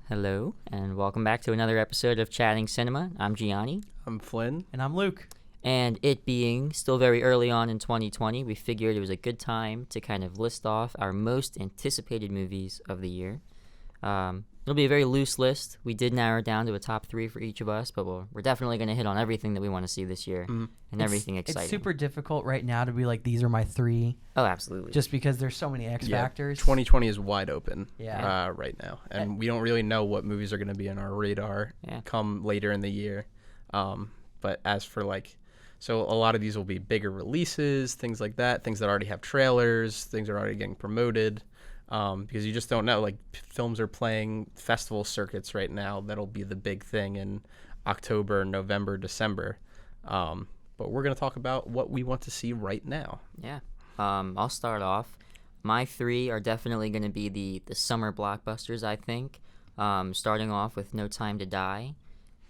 Hello, and welcome back to another episode of Chatting Cinema. I'm Gianni. I'm Flynn. And I'm Luke. And it being still very early on in 2020, we figured it was a good time to kind of list off our most anticipated movies of the year. It'll be a very loose list. We did narrow it down to a top 3 for each of us, but we're definitely going to hit on everything that we want to see this year and everything exciting. It's super difficult right now to be like, these are my 3. Oh, absolutely. Just because there's so many X factors. 2020 is wide open right now. And we don't really know what movies are going to be on our radar come later in the year. But as for so a lot of these will be bigger releases, things like that, things that already have trailers, things that are already getting promoted. Because you just don't know. Films are playing festival circuits right now. That'll be the big thing in October, November, December. But we're going to talk about what we want to see right now. Yeah. I'll start off. My 3 are definitely going to be the summer blockbusters, I think. Starting off with No Time to Die.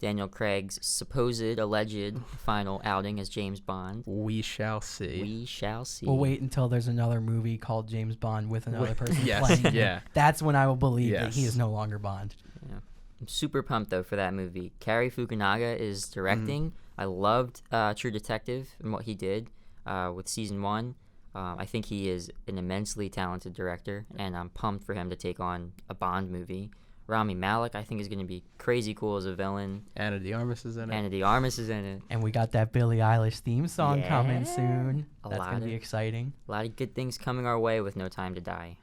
Daniel Craig's alleged final outing as James Bond. We shall see. We shall see. We'll wait until there's another movie called James Bond with another person Yes, playing yeah. him. That's when I will believe that he is no longer Bond. Yeah. I'm super pumped, though, for that movie. Cary Fukunaga is directing. I loved True Detective and what he did with Season 1. I think he is an immensely talented director, and I'm pumped for him to take on a Bond movie. Rami Malek, I think, is going to be crazy cool as a villain. Ana de Armas is in it. And we got that Billie Eilish theme song coming soon. That's going to be exciting. A lot of good things coming our way with No Time to Die.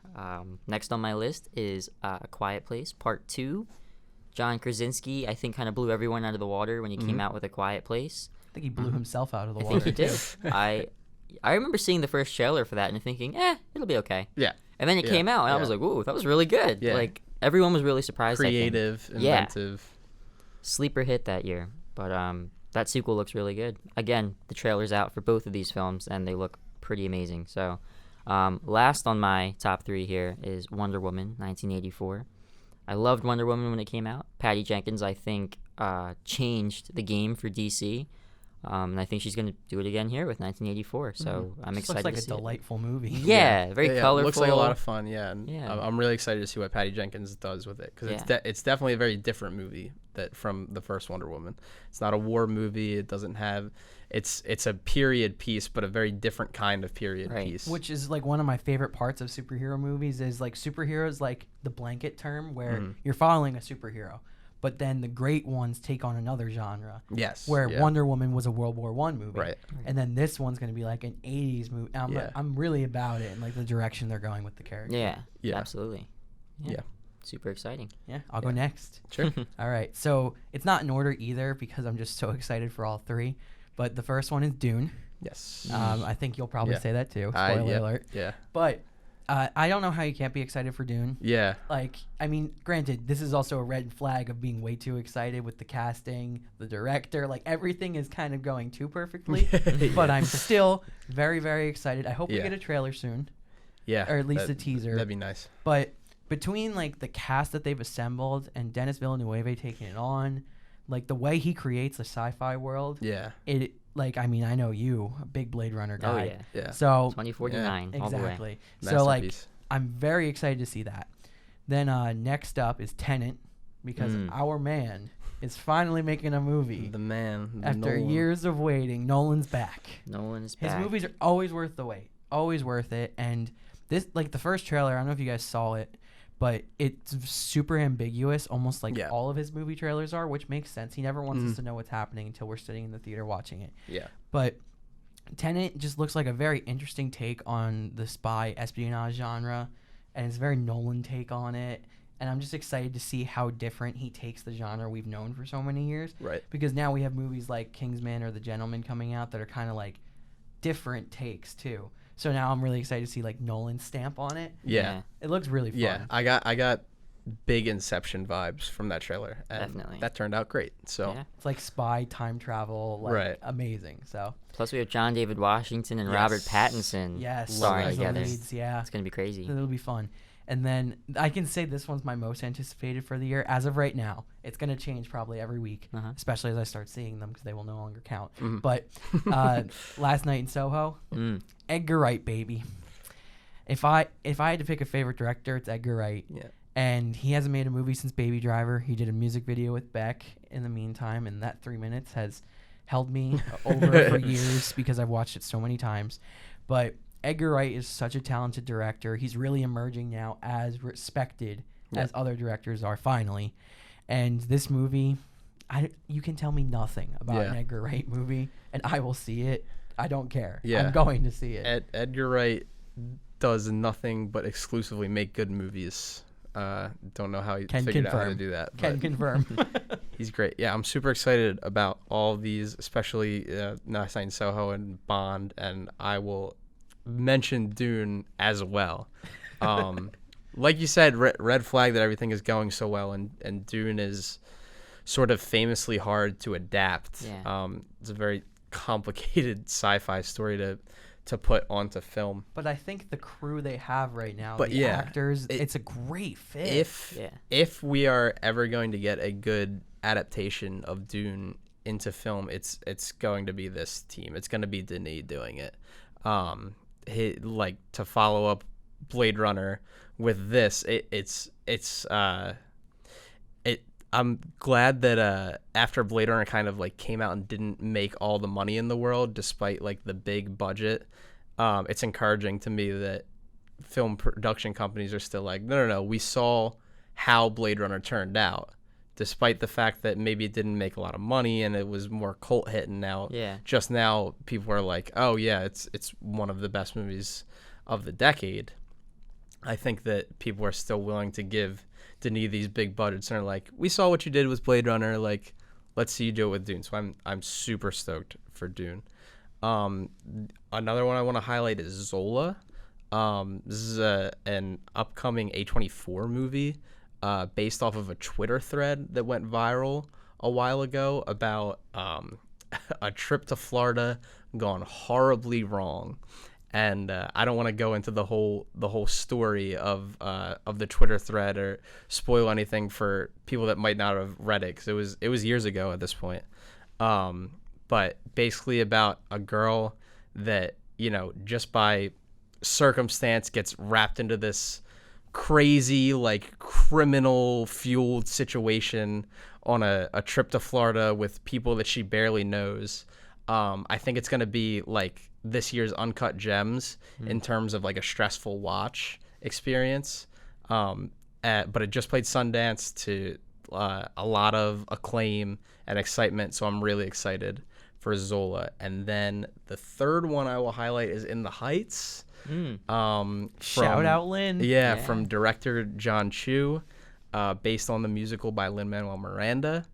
Next on my list is A Quiet Place, Part 2. John Krasinski, I think, kind of blew everyone out of the water when he came out with A Quiet Place. I think he blew himself out of the water. I think he did. I remember seeing the first trailer for that and thinking, it'll be okay. Yeah. And then it came out, and I was like, whoa, that was really good. Yeah. Everyone was really surprised. Creative, inventive. Sleeper hit that year. But that sequel looks really good. Again, the trailer's out for both of these films, and they look pretty amazing. So last on my top 3 here is Wonder Woman, 1984. I loved Wonder Woman when it came out. Patty Jenkins, I think, changed the game for DC. And I think she's going to do it again here with 1984. So I'm excited to see it. Looks like a delightful movie. Yeah, very colorful. It looks like a lot of fun, And I'm really excited to see what Patty Jenkins does with it. Because it's definitely a very different movie from the first Wonder Woman. It's not a war movie. It doesn't have... It's a period piece, but a very different kind of period piece. Which is one of my favorite parts of superhero movies is superheroes the blanket term where you're following a superhero. But then the great ones take on another genre. Yes. Where Wonder Woman was a World War I movie. Right. And then this one's going to be an 80s movie. I'm really about it and the direction they're going with the character. Yeah. Absolutely. Yeah. Super exciting. Yeah. I'll go next. Sure. All right. So it's not in order either because I'm just so excited for all 3. But the first one is Dune. Yes. I think you'll probably say that too. Spoiler alert. Yeah. But... I don't know how you can't be excited for Dune. Yeah. Granted, this is also a red flag of being way too excited with the casting, the director. Everything is kind of going too perfectly. But I'm still very, very excited. I hope we get a trailer soon. Yeah. Or at least a teaser. That'd be nice. But between, the cast that they've assembled and Denis Villeneuve taking it on, the way he creates a sci-fi world. Yeah. I know you, a big Blade Runner guy. Oh, yeah. So 2049, all the way. Exactly. So, I'm very excited to see that. Then next up is Tenet, because our man is finally making a movie. The man. After years of waiting, Nolan's back. His movies are always worth the wait. Always worth it. And this, the first trailer, I don't know if you guys saw it, but it's super ambiguous, almost all of his movie trailers are, which makes sense. He never wants us to know what's happening until we're sitting in the theater watching it. Yeah. But Tenet just looks like a very interesting take on the spy espionage genre, and it's a very Nolan take on it. And I'm just excited to see how different he takes the genre we've known for so many years. Right. Because now we have movies like Kingsman or The Gentleman coming out that are kind of different takes too. So now I'm really excited to see Nolan's stamp on it. Yeah. It looks really fun. Yeah, I got big Inception vibes from that trailer. And definitely. That turned out great. So it's spy, time travel, amazing. So plus we have John David Washington and Robert Pattinson starring together. Leads, it's gonna be crazy. It'll be fun. And then I can say this one's my most anticipated for the year as of right now. It's going to change probably every week, especially as I start seeing them because they will no longer count. But Last Night in Soho, Edgar Wright, baby. If I had to pick a favorite director, it's Edgar Wright. Yeah. And he hasn't made a movie since Baby Driver. He did a music video with Beck in the meantime, and that 3 minutes has held me over for years because I've watched it so many times. But Edgar Wright is such a talented director. He's really emerging now as respected as other directors are finally. And this movie, you can tell me nothing about an Edgar Wright movie, and I will see it. I don't care. I'm going to see it. Edgar Wright does nothing but exclusively make good movies. Don't know how he figured out how to do that. Can confirm. He's great. Yeah, I'm super excited about all of these, especially Night in Soho and Bond, and I will mention Dune as well. Like you said, red flag that everything is going so well, and Dune is sort of famously hard to adapt. Yeah. It's a very complicated sci-fi story to put onto film. But I think the crew they have right now, the actors, it's a great fit. If we are ever going to get a good adaptation of Dune into film, it's going to be this team. It's going to be Denis doing it. To follow up Blade Runner with this, I'm glad that after Blade Runner kind of like came out and didn't make all the money in the world despite like the big budget, it's encouraging to me that film production companies are still like, no, we saw how Blade Runner turned out, despite the fact that maybe it didn't make a lot of money and it was more cult hit, and now just now people are like, oh yeah, it's one of the best movies of the decade. I think that people are still willing to give Denis these big budgets and are like, we saw what you did with Blade Runner, like let's see you do it with Dune. So I'm super stoked for Dune. Another one I want to highlight is Zola. This is an upcoming A24 movie based off of a Twitter thread that went viral a while ago about a trip to Florida gone horribly wrong. And I don't want to go into the whole story of the Twitter thread or spoil anything for people that might not have read it, because it was years ago at this point. But basically about a girl that, just by circumstance gets wrapped into this crazy, like, criminal fueled situation on a trip to Florida with people that she barely knows. I think it's going to be like this year's Uncut Gems in terms of like a stressful watch experience. But it just played Sundance to a lot of acclaim and excitement. So I'm really excited for Zola. And then the third one I will highlight is In the Heights. Shout out Lin. Yeah, from director John Chu, based on the musical by Lin-Manuel Miranda.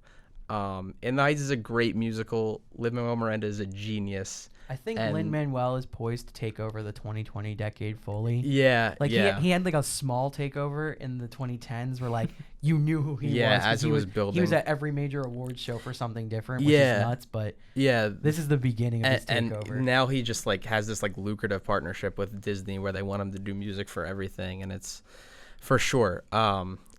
In the Heights is a great musical. Lin-Manuel Miranda is a genius. I think Lin-Manuel is poised to take over the 2020 decade fully. Yeah, he had like a small takeover in the 2010s where like you knew who he was. Yeah, as he was building. He was at every major awards show for something different, which is nuts. But this is the beginning of his takeover. And now he just like has this like lucrative partnership with Disney where they want him to do music for everything, and it's for sure.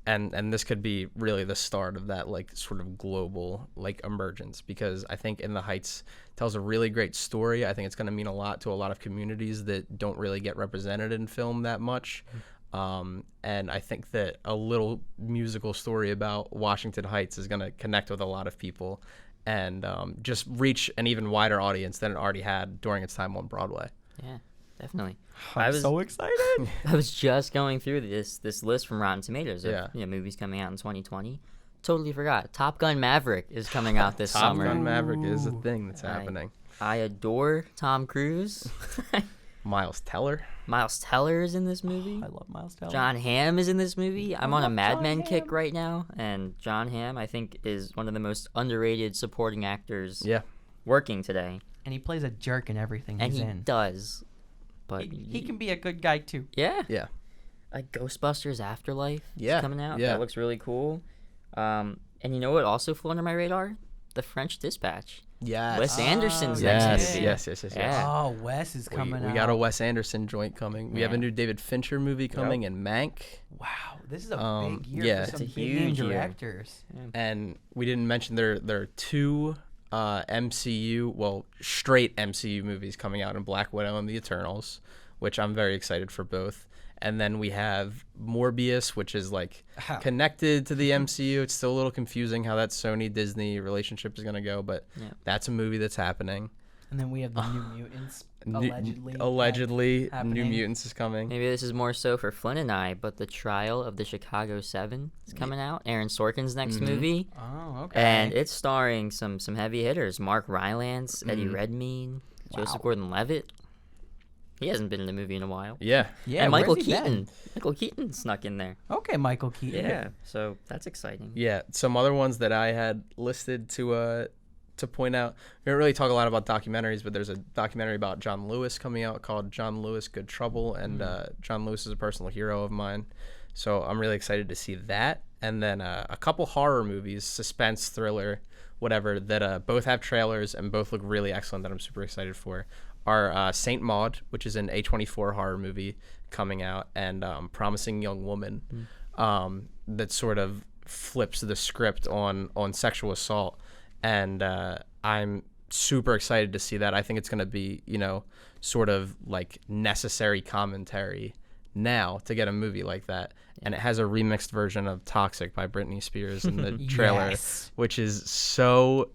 And this could be really the start of that like sort of global like emergence, because I think In the Heights tells a really great story. I think it's going to mean a lot to a lot of communities that don't really get represented in film that much. And I think that a little musical story about Washington Heights is going to connect with a lot of people and just reach an even wider audience than it already had during its time on Broadway. Yeah. Definitely. I'm so excited. I was just going through this list from Rotten Tomatoes of movies coming out in 2020. Totally forgot. Top Gun Maverick is coming out this summer. Top Gun Maverick is a thing that's happening. I adore Tom Cruise. Miles Teller. Miles Teller is in this movie. I love Miles Teller. John Hamm is in this movie. I'm on a Mad Men kick right now, and John Hamm, I think, is one of the most underrated supporting actors working today. And he plays a jerk in everything he's in. And he does. But he can be a good guy too. Yeah. Yeah. Like Ghostbusters Afterlife is coming out. Yeah. That looks really cool. And you know what also flew under my radar? The French Dispatch. Yes. Wes Anderson's next movie. Yes. Yeah. Oh, Wes is coming out. We got a Wes Anderson joint coming. We have a new David Fincher movie coming in Mank. Wow. This is a big year for some big name directors. Yeah. And we didn't mention there are two straight MCU movies coming out in Black Widow and The Eternals, which I'm very excited for both. And then we have Morbius, which is like connected to the MCU. It's still a little confusing how that Sony-Disney relationship is going to go, but that's a movie that's happening. And then we have the New Mutants, allegedly happening. New Mutants is coming. Maybe this is more so for Flynn and I, but The Trial of the Chicago 7 is coming out. Aaron Sorkin's next movie. Oh, okay. And it's starring some heavy hitters. Mark Rylance, Eddie Redmayne, Joseph Gordon-Levitt. He hasn't been in a movie in a while. Yeah. And Michael Keaton. Michael Keaton snuck in there. Okay, Michael Keaton. Yeah, so that's exciting. Yeah, some other ones that I had listed to point out. We don't really talk a lot about documentaries, but there's a documentary about John Lewis coming out called John Lewis, Good Trouble, and John Lewis is a personal hero of mine. So I'm really excited to see that. And then a couple horror movies, suspense, thriller, whatever, that both have trailers and both look really excellent that I'm super excited for. Are Saint Maud, which is an A24 horror movie coming out, and Promising Young Woman, that sort of flips the script on sexual assault. And I'm super excited to see that. I think it's going to be, sort of like necessary commentary now to get a movie like that. And it has a remixed version of Toxic by Britney Spears in the trailer, which is so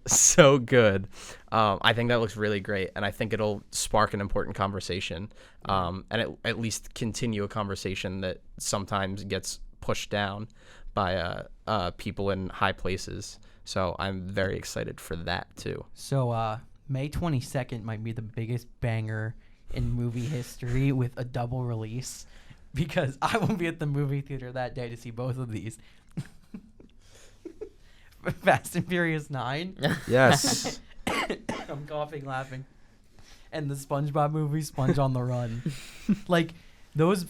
good. I think that looks really great, and I think it'll spark an important conversation, and at least continue a conversation that sometimes gets pushed down by people in high places. So I'm very excited for that too. So May 22nd might be the biggest banger in movie history with a double release, because I will be at the movie theater that day to see both of these. Fast and Furious 9. Yes. I'm coughing, laughing. And the SpongeBob movie, Sponge on the Run. Like, those...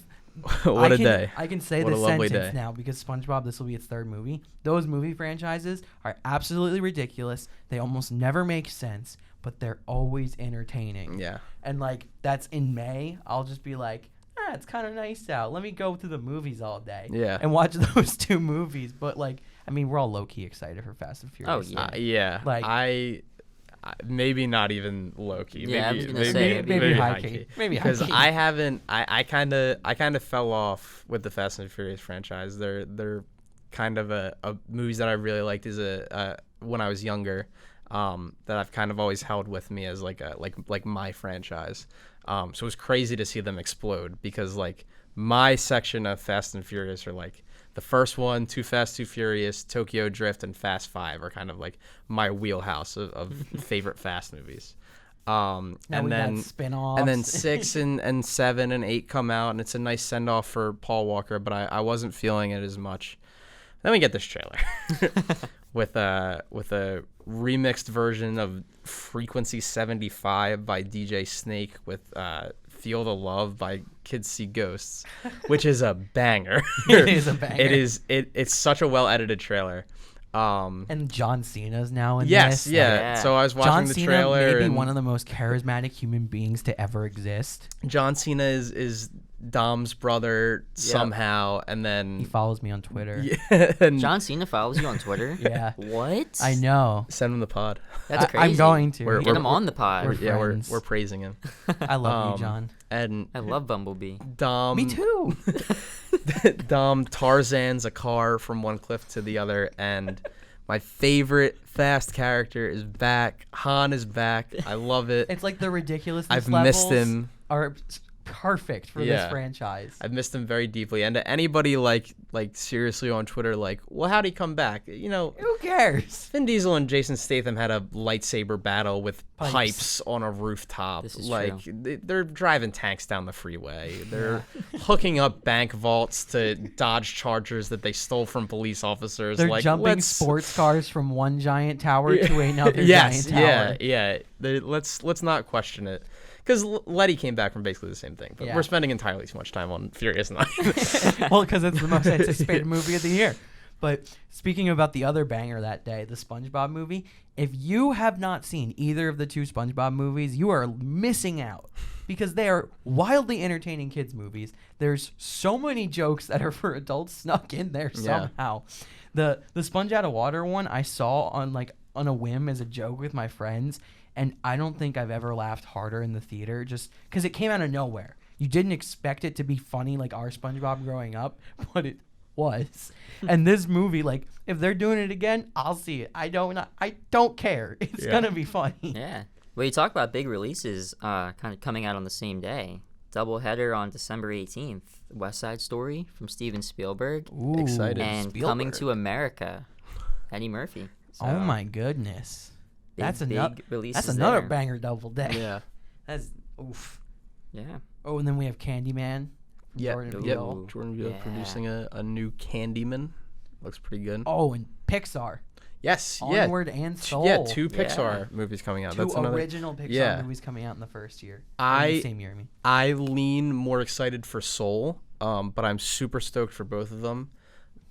What a day. I can say this sentence now because SpongeBob, this will be its third movie. Those movie franchises are absolutely ridiculous. They almost never make sense, but they're always entertaining. Yeah. And, like, that's in May. I'll just be like, it's kind of nice out. Let me go to the movies all day. Yeah. And watch those two movies. But, like, I mean, we're all low-key excited for Fast and Furious. Oh, yeah. Yeah. Like, I maybe not even low-key. Yeah, I was going to say. Maybe high-key. Maybe high-key. Because I haven't... I kind of fell off with the Fast and Furious franchise. They're kind of a movies that I really liked as when I was younger, that I've kind of always held with me as like my franchise. So it was crazy to see them explode, because like my section of Fast and Furious are like the first one, Too Fast, Too Furious, Tokyo Drift, and Fast 5 are kind of like my wheelhouse of favorite Fast movies. And then spin-offs. And then 6 and 7 and 8 come out, and it's a nice send-off for Paul Walker, but I wasn't feeling it as much. Then we get this trailer with a remixed version of Frequency 75 by DJ Snake with Feel the Love by Kids See Ghosts, which is a banger. It is a banger. It's such a well-edited trailer. And John Cena's now in this. Yes, yeah. So I was watching the trailer. John Cena may be one of the most charismatic human beings to ever exist. John Cena is Dom's brother somehow, and then he follows me on Twitter. Yeah, John Cena follows you on Twitter? Yeah. What? I know. Send him the pod. That's crazy. I'm going to. Get him on the pod. We're praising him. I love you, John. And I love Bumblebee. Dom. Me too. Dom Tarzan's a car from one cliff to the other, and my favorite Fast character is back. Han is back. I love it. It's like the ridiculousness I've levels missed him. Are perfect for this franchise. I've missed him very deeply. And to anybody like seriously on Twitter, like, well, how'd he come back? Who cares? Vin Diesel and Jason Statham had a lightsaber battle with pipes on a rooftop. This is like true. They're driving tanks down the freeway. They're hooking up bank vaults to Dodge Chargers that they stole from police officers. They're like, jumping sports cars from one giant tower to another giant tower. Yeah. Let's not question it. Because Letty came back from basically the same thing. But we're spending entirely too much time on Furious 9. Well, because it's the most anticipated movie of the year. But speaking about the other banger that day, the SpongeBob movie, if you have not seen either of the two SpongeBob movies, you are missing out. Because they are wildly entertaining kids' movies. There's so many jokes that are for adults snuck in there somehow. The Sponge Out of Water one I saw on a whim as a joke with my friends. And I don't think I've ever laughed harder in the theater, just because it came out of nowhere. you didn't expect it to be funny like our SpongeBob growing up, but it was. And this movie, like, if they're doing it again, I'll see it. I don't care. It's gonna be funny. Yeah. Well, you talk about big releases kind of coming out on the same day. Doubleheader on December 18th. West Side Story from Steven Spielberg. Ooh, excited. And Spielberg. Coming to America, Eddie Murphy. So, oh my goodness. That's releases another there. banger double day. Yeah. That's oof. Yeah. Oh, and then we have Candyman. Jordan Peele. Jordan Peele producing a new Candyman. Looks pretty good. Oh, and Pixar. Yes, Onward and Soul. Yeah, 2 Pixar movies coming out. Two That's another original Pixar movies coming out in the first year. Same year, I mean. I lean more excited for Soul, but I'm super stoked for both of them.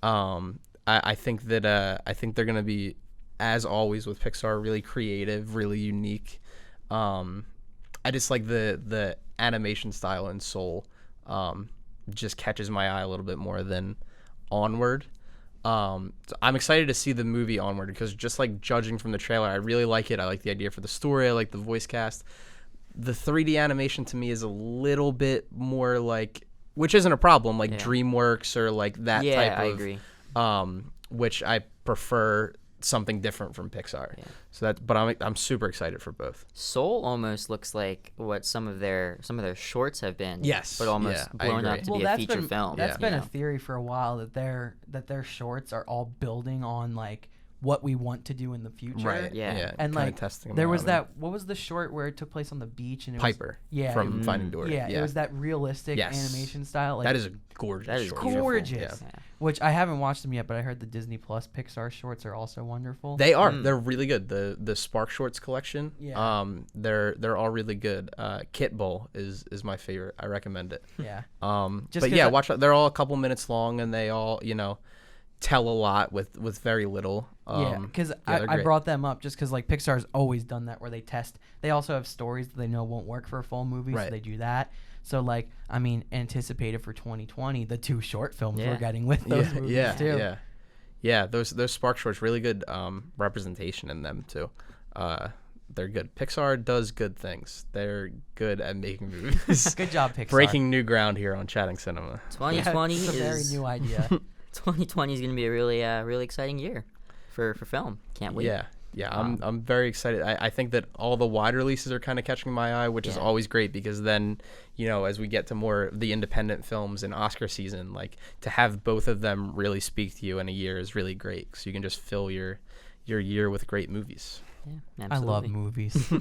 I think they're gonna be, as always with Pixar, really creative, really unique. I just like the animation style in Soul. Just catches my eye a little bit more than Onward. So I'm excited to see the movie Onward because just like judging from the trailer, I really like it. I like the idea for the story. I like the voice cast. The 3D animation to me is a little bit more like, which isn't a problem, like DreamWorks or like that type of. Yeah, I agree. Which I prefer something different from Pixar. Yeah. So but I'm super excited for both. Soul almost looks like what some of their shorts have been. Yes. But almost blown up to be a feature film. That's been a theory for a while that their shorts are all building on like what we want to do in the future. Right. Yeah. And like testing there was that what was the short where it took place on the beach and it Piper. Was, from Finding Dory. Yeah, it was that realistic animation style. Like, that is a gorgeous. That is short. gorgeous. Yeah. Which I haven't watched them yet, but I heard the Disney Plus Pixar shorts are also wonderful. They are. They're really good. The Spark Shorts collection. Yeah. They're all really good. Kit Bowl is my favorite. I recommend it. Yeah. But yeah, watch. They're all a couple minutes long, and they all tell a lot with very little. Because I brought them up just because like Pixar's always done that where they test. They also have stories that they know won't work for a full movie, so they do that. So like, I mean, anticipated for 2020, the 2 short films we're getting with those movies too. Yeah. Those Spark Shorts, really good representation in them too. They're good. Pixar does good things. They're good at making movies. Good job, Pixar. Breaking new ground here on Chatting Cinema. 2020 it's a very new idea. 2020 is going to be a really exciting year for film. Can't wait. Yeah, I'm very excited. I think that all the wide releases are kind of catching my eye, which is always great because then, as we get to more of the independent films in Oscar season, like to have both of them really speak to you in a year is really great. So you can just fill your year with great movies. Yeah, absolutely. I love movies.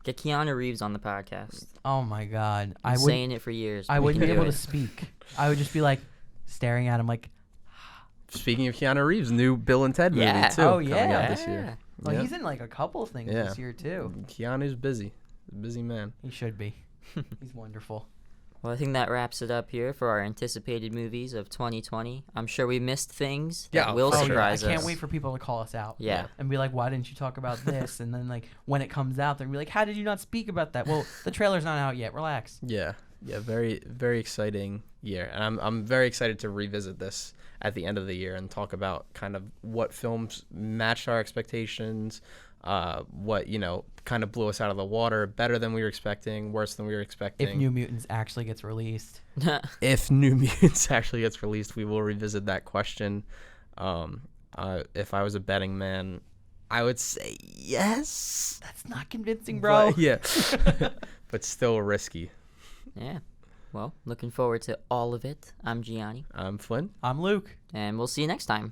Get Keanu Reeves on the podcast. Oh my God. I've been saying it for years. I wouldn't be able to speak. I would just be like staring at him like. Speaking of Keanu Reeves, new Bill and Ted movie too. Oh yeah, coming out this year. Well, he's in like a couple of things this year too. Keanu's busy. Busy man. He should be. He's wonderful. Well, I think that wraps it up here for our anticipated movies of 2020. I'm sure we missed things that will surprise us. I can't wait for people to call us out. Yeah. And be like, why didn't you talk about this? And then like when it comes out, they're gonna be like, how did you not speak about that? Well, the trailer's not out yet. Relax. Yeah. Very, very exciting year, and I'm very excited to revisit this at the end of the year and talk about kind of what films matched our expectations, what kind of blew us out of the water, better than we were expecting, worse than we were expecting. If New Mutants actually gets released. If New Mutants actually gets released, we will revisit that question. If I was a betting man, I would say yes. That's not convincing, bro. But still risky. Yeah. Well, looking forward to all of it. I'm Gianni. I'm Flynn. I'm Luke. And we'll see you next time.